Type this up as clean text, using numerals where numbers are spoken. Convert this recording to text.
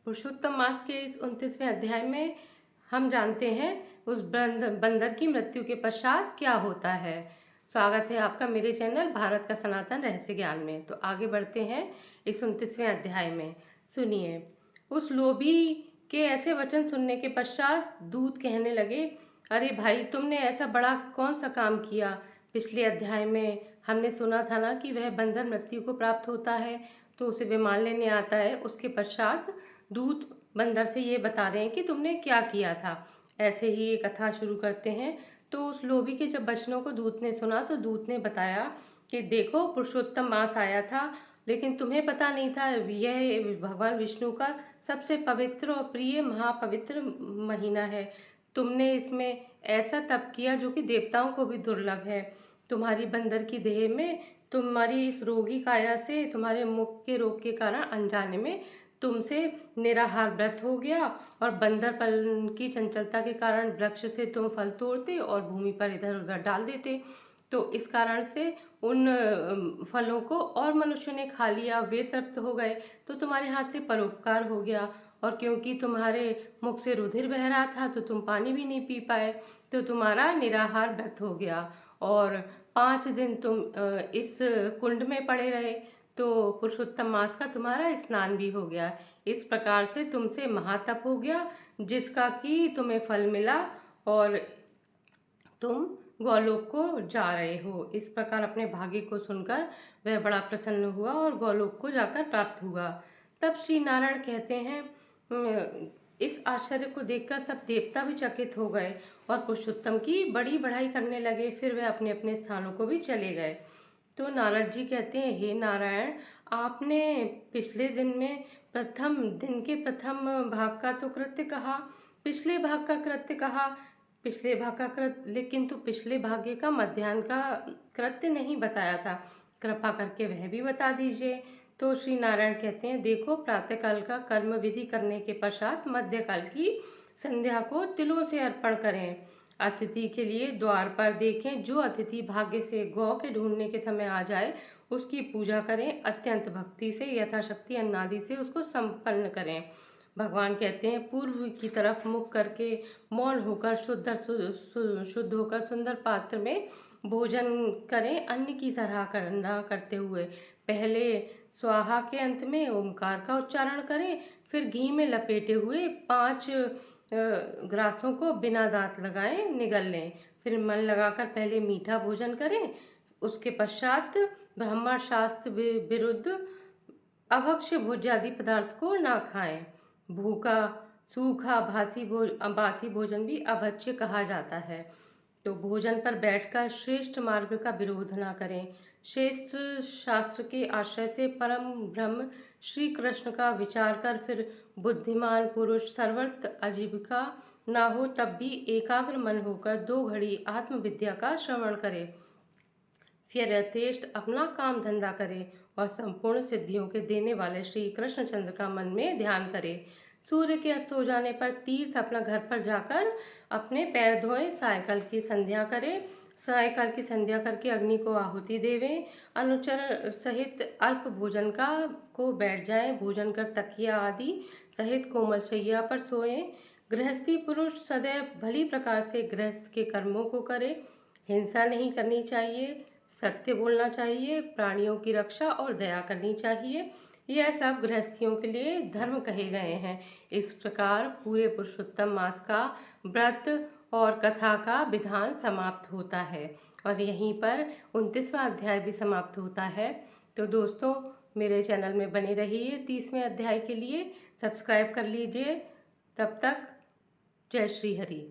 पुरुषोत्तम मास के इस 29वें अध्याय में हम जानते हैं उस बंदर की मृत्यु के पश्चात क्या होता है। स्वागत है आपका मेरे चैनल भारत का सनातन रहस्य ज्ञान में। तो आगे बढ़ते हैं इस 29वें अध्याय में। सुनिए। उस लोभी के ऐसे वचन सुनने के पश्चात दूत कहने लगे, अरे भाई, तुमने ऐसा बड़ा कौन सा काम किया? पिछले अध्याय में हमने सुना था ना कि वह बंदर मृत्यु को प्राप्त होता है तो उसे विमान लेने आता है। उसके पश्चात दूत बंदर से ये बता रहे हैं कि तुमने क्या किया था। ऐसे ही ये कथा शुरू करते हैं। तो उस लोभी के जब वचनों को दूत ने सुना तो दूत ने बताया कि देखो, पुरुषोत्तम मास आया था, लेकिन तुम्हें पता नहीं था यह भगवान विष्णु का सबसे पवित्र और प्रिय महापवित्र महीना है। तुमने इसमें ऐसा तप किया जो कि देवताओं को भी दुर्लभ है। तुम्हारी बंदर की देह में, तुम्हारी इस रोगी काया से, तुम्हारे मुख के रोग के कारण अनजाने में तुमसे निराहार व्रत हो गया और बंदरपन की चंचलता के कारण वृक्ष से तुम फल तोड़ते और भूमि पर इधर उधर डाल देते। तो इस कारण से उन फलों को और मनुष्यों ने खा लिया, वे तृप्त हो गए, तो तुम्हारे हाथ से परोपकार हो गया। और क्योंकि तुम्हारे मुख से रुधिर बह रहा था तो तुम पानी भी नहीं पी पाए, तो तुम्हारा निराहार व्रत हो गया और 5 दिन तुम इस कुंड में पड़े रहे, तो पुरुषोत्तम मास का तुम्हारा स्नान भी हो गया। इस प्रकार से तुमसे महातप हो गया जिसका कि तुम्हें फल मिला और तुम गौलोक को जा रहे हो। इस प्रकार अपने भाग्य को सुनकर वह बड़ा प्रसन्न हुआ और गौलोक को जाकर प्राप्त हुआ। तब श्री नारायण कहते हैं, इस आश्चर्य को देखकर सब देवता भी चकित हो गए और पुरुषोत्तम की बड़ी बढ़ाई करने लगे। फिर वे अपने अपने स्थानों को भी चले गए। तो नारद जी कहते हैं, हे नारायण, आपने पिछले दिन में प्रथम दिन के प्रथम भाग का तो कृत्य कहा, पिछले भाग का कृत्य कहा, पिछले भाग का कृत्य, लेकिन तो पिछले भाग्य का मध्याह्न का कृत्य नहीं बताया था। कृपा करके वह भी बता दीजिए। तो श्री नारायण कहते हैं, देखो, प्रातःकाल का कर्म विधि करने के पश्चात मध्यकाल की संध्या को तिलों से अर्पण करें। अतिथि के लिए द्वार पर देखें। जो अतिथि भाग्य से गौ के ढूंढने के समय आ जाए उसकी पूजा करें। अत्यंत भक्ति से यथाशक्ति अन्नादि से उसको संपन्न करें। भगवान कहते हैं, पूर्व की तरफ मुख करके मौन होकर शुद्ध होकर सुंदर पात्र में भोजन करें। अन्न की सराहना करते हुए पहले स्वाहा के अंत में ओमकार का उच्चारण करें, फिर घी में लपेटे हुए 5 ग्रासों को बिना दांत लगाए निगल लें। फिर मन लगाकर पहले मीठा भोजन करें। उसके पश्चात ब्राह्मण शास्त्र विरुद्ध अभक्ष्य भोज्यादि पदार्थ को ना खाएं। भूखा, सूखा, बासी भोजन भी अभक्ष्य कहा जाता है। तो भोजन पर बैठकर श्रेष्ठ मार्ग का विरोध ना करें। श्रेष्ठ शास्त्र के आश्रय से परम ब्रह्म श्री कृष्ण का विचार कर फिर बुद्धिमान पुरुष सर्वत्र आजीविका ना हो तब भी एकाग्र मन होकर 2 घड़ी आत्मविद्या का श्रवण करे। फिर यथेष्ट अपना काम धंधा करे और संपूर्ण सिद्धियों के देने वाले श्री कृष्णचंद्र का मन में ध्यान करे। सूर्य के अस्त हो जाने पर तीर्थ अपना घर पर जाकर अपने पैर धोएं। सायकाल की संध्या करें। सायकाल की संध्या करके अग्नि को आहुति देवें। अनुचर सहित अल्प भोजन को बैठ जाएं। भोजन कर तकिया आदि सहित कोमल शैया पर सोएं। गृहस्थी पुरुष सदैव भली प्रकार से गृहस्थ के कर्मों को करे। हिंसा नहीं करनी चाहिए, सत्य बोलना चाहिए, प्राणियों की रक्षा और दया करनी चाहिए। यह सब गृहस्थियों के लिए धर्म कहे गए हैं। इस प्रकार पूरे पुरुषोत्तम मास का व्रत और कथा का विधान समाप्त होता है और यहीं पर 29वां अध्याय भी समाप्त होता है। तो दोस्तों, मेरे चैनल में बने रहिए। 30वें अध्याय के लिए सब्सक्राइब कर लीजिए। तब तक जय श्री हरि।